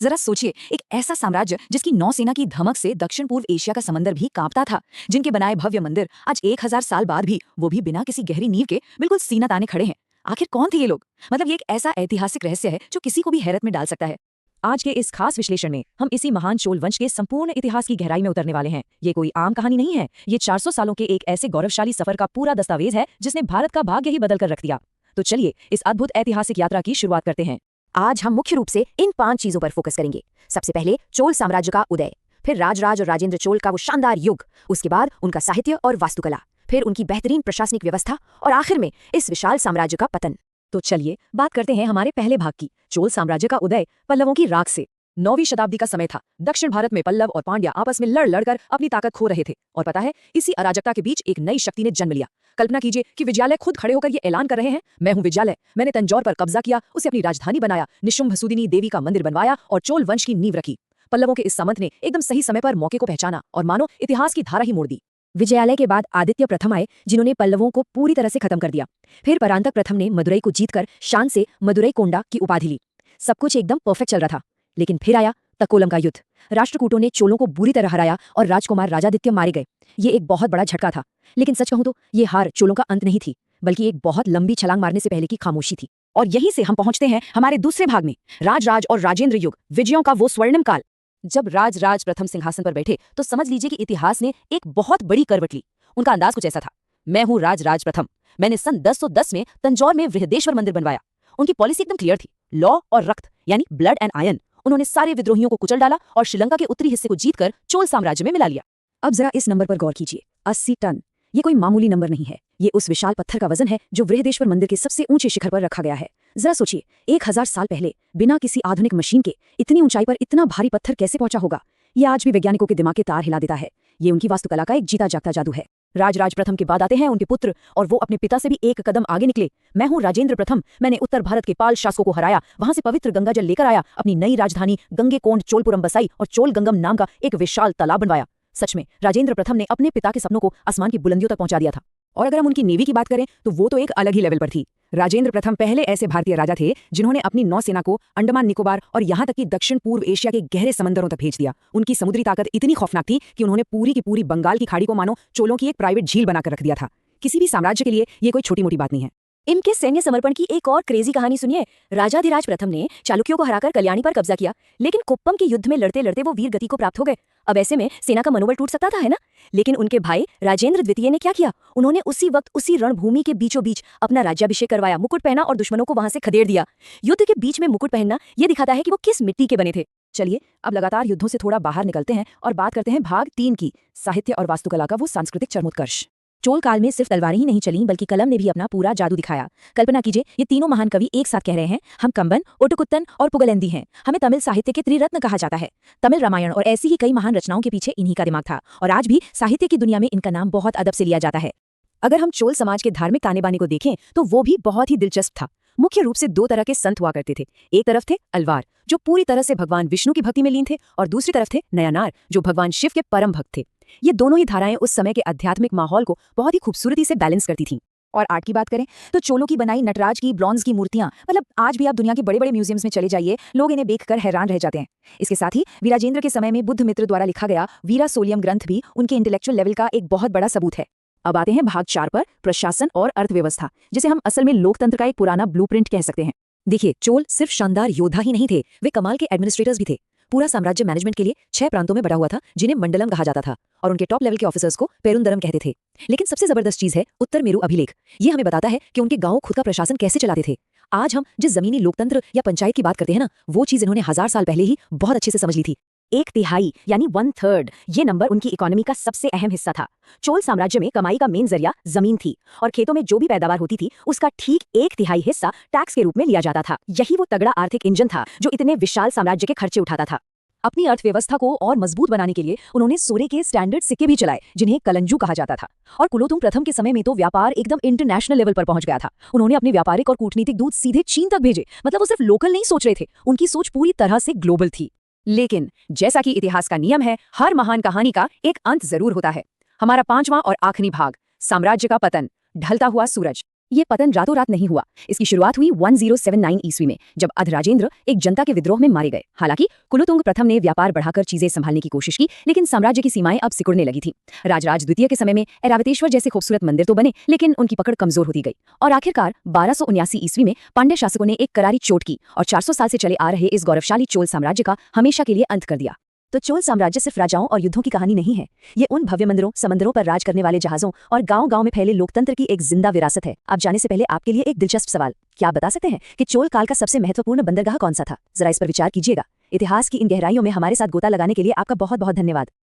जरा सोचिए, एक ऐसा साम्राज्य जिसकी नौसेना की धमक से दक्षिण पूर्व एशिया का समंदर भी कांपता था, जिनके बनाए भव्य मंदिर आज 1000 साल बाद भी, वो भी बिना किसी गहरी नींव के, बिल्कुल सीना ताने खड़े हैं। आखिर कौन थे ये लोग? मतलब ये एक ऐसा ऐतिहासिक रहस्य है जो किसी को भी हैरत में डाल सकता है। आज के इस खास विश्लेषण में हम इसी महान चोल वंश के संपूर्ण इतिहास की गहराई में उतरने वाले हैं। ये कोई आम कहानी नहीं है, ये 400 सालों के एक ऐसे गौरवशाली सफर का पूरा दस्तावेज है जिसने भारत का भाग्य ही बदल कर रख दिया। तो चलिए इस अद्भुत ऐतिहासिक यात्रा की शुरुआत करते हैं। आज हम मुख्य रूप से इन 5 चीजों पर फोकस करेंगे। सबसे पहले चोल साम्राज्य का उदय, फिर राजराज और राजेंद्र चोल का वो शानदार युग, उसके बाद उनका साहित्य और वास्तुकला, फिर उनकी बेहतरीन प्रशासनिक व्यवस्था और आखिर में इस विशाल साम्राज्य का पतन। तो चलिए बात करते हैं हमारे पहले भाग की, चोल साम्राज्य का उदय पल्लवों की राख से। 9वीं शताब्दी का समय था। दक्षिण भारत में पल्लव और पांड्या आपस में लड़ लड़कर अपनी ताकत खो रहे थे। और पता है, इसी अराजकता के बीच एक नई शक्ति ने जन्म लिया। कल्पना कीजिए कि विजयालय खुद खड़े होकर ये ऐलान कर रहे हैं, मैं हूं विजयालय, मैंने तंजौर पर कब्जा किया, उसे अपनी राजधानी बनाया, निशुंभसुदिनी देवी का मंदिर बनवाया और चोल वंश की नींव रखी। पल्लवों के इस सामंत ने एकदम सही समय पर मौके को पहचाना और मानो इतिहास की धारा ही मोड़ दी। विजयालय के बाद आदित्य प्रथम आए, जिन्होंने पल्लवों को पूरी तरह से खत्म कर दिया। फिर परांतक प्रथम ने मदुरई को जीतकर शान से मदुरई कोंडा की उपाधि ली। सब कुछ एकदम परफेक्ट चल रहा था, लेकिन फिर आया तकोलम का युद्ध। राष्ट्रकूटों ने चोलों को बुरी तरह हराया और राजकुमार राजादित्य मारे गए। ये एक बहुत बड़ा झटका था, लेकिन सच कहूं तो ये हार चोलों का अंत नहीं थी, बल्कि एक बहुत लंबी छलांग मारने से पहले की खामोशी थी। और यहीं से हम पहुंचते हैं हमारे दूसरे भाग में, राजराज और राजेंद्र युग, विजयों का वो स्वर्णिम काल। जब राजराज प्रथम सिंहासन पर बैठे तो समझ लीजिए कि इतिहास ने एक बहुत बड़ी करवट ली। उनका अंदाज कुछ ऐसा था, मैं हूं राजराज प्रथम, मैंने सन 1010 में तंजौर में बृहदेश्वर मंदिर बनवाया। उनकी पॉलिसी एकदम क्लियर थी, लॉ और रक्त यानी ब्लड एंड आयरन। उन्होंने सारे विद्रोहियों को कुचल डाला और श्रीलंका के उत्तरी हिस्से को जीतकर चोल साम्राज्य में मिला लिया। अब जरा इस नंबर पर गौर कीजिए, 80 टन। ये कोई मामूली नंबर नहीं है, ये उस विशाल पत्थर का वजन है जो बृहदेश्वर मंदिर के सबसे ऊंचे शिखर पर रखा गया है। जरा सोचिए, 1000 साल पहले बिना किसी आधुनिक मशीन के इतनी ऊंचाई पर इतना भारी पत्थर कैसे पहुंचा होगा? ये आज भी वैज्ञानिकों के दिमाग के तार हिला देता है। ये उनकी वास्तुकला का एक जीता जागता जादू है। राजराज प्रथम के बाद आते हैं उनके पुत्र, और वो अपने पिता से भी एक कदम आगे निकले। मैं हूं राजेंद्र प्रथम, मैंने उत्तर भारत के पाल शासकों को हराया, वहां से पवित्र गंगा जल लेकर आया, अपनी नई राजधानी गंगेकोंड चोलपुरम बसाई और चोल गंगम नाम का एक विशाल तालाब बनवाया। सच में राजेंद्र प्रथम ने अपने पिता के सपनों को आसमान की बुलंदियों तक पहुंचा दिया था। और अगर हम उनकी नेवी की बात करें तो वो तो एक अलग ही लेवल पर थी। राजेंद्र प्रथम पहले ऐसे भारतीय राजा थे जिन्होंने अपनी नौसेना को अंडमान निकोबार और यहां तक कि दक्षिण पूर्व एशिया के गहरे समंदरों तक भेज दिया। उनकी समुद्री ताकत इतनी खौफनाक थी कि उन्होंने पूरी की पूरी बंगाल की खाड़ी को मानो चोलों की एक प्राइवेट झील बनाकर रख दिया था। किसी भी साम्राज्य के लिए ये कोई छोटी मोटी बात नहीं है। इनके सैन्य समर्पण की एक और क्रेजी कहानी सुनिए। राजाधिराज प्रथम ने चालुक्यों को हराकर कल्याणी पर कब्जा किया, लेकिन कुप्पम के युद्ध में लड़ते लड़ते वो वीर गति को प्राप्त हो गए। अब ऐसे में सेना का मनोबल टूट सकता था, है ना? लेकिन उनके भाई राजेंद्र द्वितीय ने क्या किया? उन्होंने उसी वक्त उसी रणभूमि के बीचों बीच अपना राज्याभिषेक करवाया, मुकुट पहना और दुश्मनों को वहां से खदेड़ दिया। युद्ध के बीच में मुकुट पहनना ये दिखाता है कि वो किस मिट्टी के बने थे। चलिए अब लगातार युद्धों से थोड़ा बाहर निकलते हैं और बात करते हैं भाग 3 की, साहित्य और वास्तुकला का वो सांस्कृतिक चरमोत्कर्ष। चोल काल में सिर्फ तलवारें ही नहीं चलीं, बल्कि कलम ने भी अपना पूरा जादू दिखाया। कल्पना कीजिए, ये तीनों महान कवि एक साथ कह रहे हैं, हम कंबन, ओटुकुत्तन और पुगलेंदी हैं। हमें तमिल साहित्य के त्रिरत्न कहा जाता है। तमिल रामायण और ऐसी ही कई महान रचनाओं के पीछे इन्हीं का दिमाग था, और आज भी साहित्य की दुनिया में इनका नाम बहुत अदब से लिया जाता है। अगर हम चोल समाज के धार्मिक ताने बाने को देखें तो वो भी बहुत ही दिलचस्प था। मुख्य रूप से 2 तरह के संत हुआ करते थे। एक तरफ थे अलवार, जो पूरी तरह से भगवान विष्णु की भक्ति में लीन थे, और दूसरी तरफ थे नयनार, जो भगवान शिव के परम भक्त थे। ये दोनों ही धाराएं उस समय के आध्यात्मिक माहौल को बहुत ही खूबसूरती से बैलेंस करती थीं। और आर्ट की बात करें तो चोलों की बनाई नटराज की ब्रॉन्ज की मूर्तियां, मतलब आज भी आप दुनिया के बड़े बड़े म्यूजियम्स में चले जाइए, लोग इन्हें देखकर हैरान रह जाते हैं। इसके साथ ही वीराजेंद्र के समय में बुद्ध मित्र द्वारा लिखा गया वीरा सोलियम ग्रंथ भी उनके इंटेलेक्चुअल लेवल का एक बहुत बड़ा सबूत है। अब आते हैं भाग 4 पर, प्रशासन और अर्थव्यवस्था, जिसे हम असल में लोकतंत्र का एक पुराना ब्लूप्रिंट कह सकते हैं। देखिए, चोल सिर्फ शानदार योद्धा ही नहीं थे, वे कमाल के एडमिनिस्ट्रेटर्स भी थे। पूरा साम्राज्य मैनेजमेंट के लिए 6 प्रांतों में बटा हुआ था, जिन्हें मंडलम कहा जाता था, और उनके टॉप लेवल के ऑफिसर्स को पेरुंदरम कहते थे। लेकिन सबसे जबरदस्त चीज है उत्तर मेरु अभिलेख। ये हमें बताता है कि उनके गांव खुद का प्रशासन कैसे चलाते थे। आज हम जिस जमीनी लोकतंत्र या पंचायत की बात करते हैं ना, वो चीज इन्होंने 1000 साल पहले ही बहुत अच्छे से समझ ली थी। 1/3 यानी 1/3 ये नंबर उनकी इकोनॉमी का सबसे अहम हिस्सा था। चोल साम्राज्य में कमाई का मेन जरिया जमीन थी, और खेतों में जो भी पैदावार होती थी उसका ठीक 1/3 हिस्सा टैक्स के रूप में लिया जाता था। यही वो तगड़ा आर्थिक इंजन था जो इतने विशाल साम्राज्य के खर्चे उठाता था। अपनी अर्थव्यवस्था को और मजबूत बनाने के लिए उन्होंने सोने के स्टैंडर्ड सिक्के भी चलाए, जिन्हें कलंजू कहा जाता था। और कुलोतुंग प्रथम के समय में तो व्यापार एकदम इंटरनेशनल लेवल पर पहुंच गया था। उन्होंने अपने व्यापारिक और कूटनीतिक दूत सीधे चीन तक भेजे। मतलब वो सिर्फ लोकल नहीं सोच रहे थे, उनकी सोच पूरी तरह से ग्लोबल थी। लेकिन जैसा कि इतिहास का नियम है, हर महान कहानी का एक अंत जरूर होता है। हमारा 5वां और आखिरी भाग, साम्राज्य का पतन, ढलता हुआ सूरज। ये पतन रातों रात नहीं हुआ। इसकी शुरुआत हुई 1079 ईस्वी में, जब अधराजेंद्र एक जनता के विद्रोह में मारे गए। हालांकि कुलोतुंग प्रथम ने व्यापार बढ़ाकर चीजें संभालने की कोशिश की, लेकिन साम्राज्य की सीमाएं अब सिकुड़ने लगी थी। राजराज द्वितीय के समय में ऐरावतेश्वर जैसे खूबसूरत मंदिर तो बने, लेकिन उनकी पकड़ कमजोर होती गई और आखिरकार 1279 ईस्वी में पांड्य शासकों ने एक करारी चोट की और 400 साल से चले आ रहे इस गौरवशाली चोल साम्राज्य का हमेशा के लिए अंत कर दिया। तो चोल साम्राज्य सिर्फ राजाओं और युद्धों की कहानी नहीं है, ये उन भव्य मंदिरों, समंदरों पर राज करने वाले जहाजों और गांव-गांव में फैले लोकतंत्र की एक जिंदा विरासत है। आप जाने से पहले आपके लिए एक दिलचस्प सवाल, क्या आप बता सकते हैं कि चोल काल का सबसे महत्वपूर्ण बंदरगाह कौन सा था? जरा इस पर विचार कीजिएगा। इतिहास की इन गहराइयों में हमारे साथ गोता लगाने के लिए आपका बहुत बहुत धन्यवाद।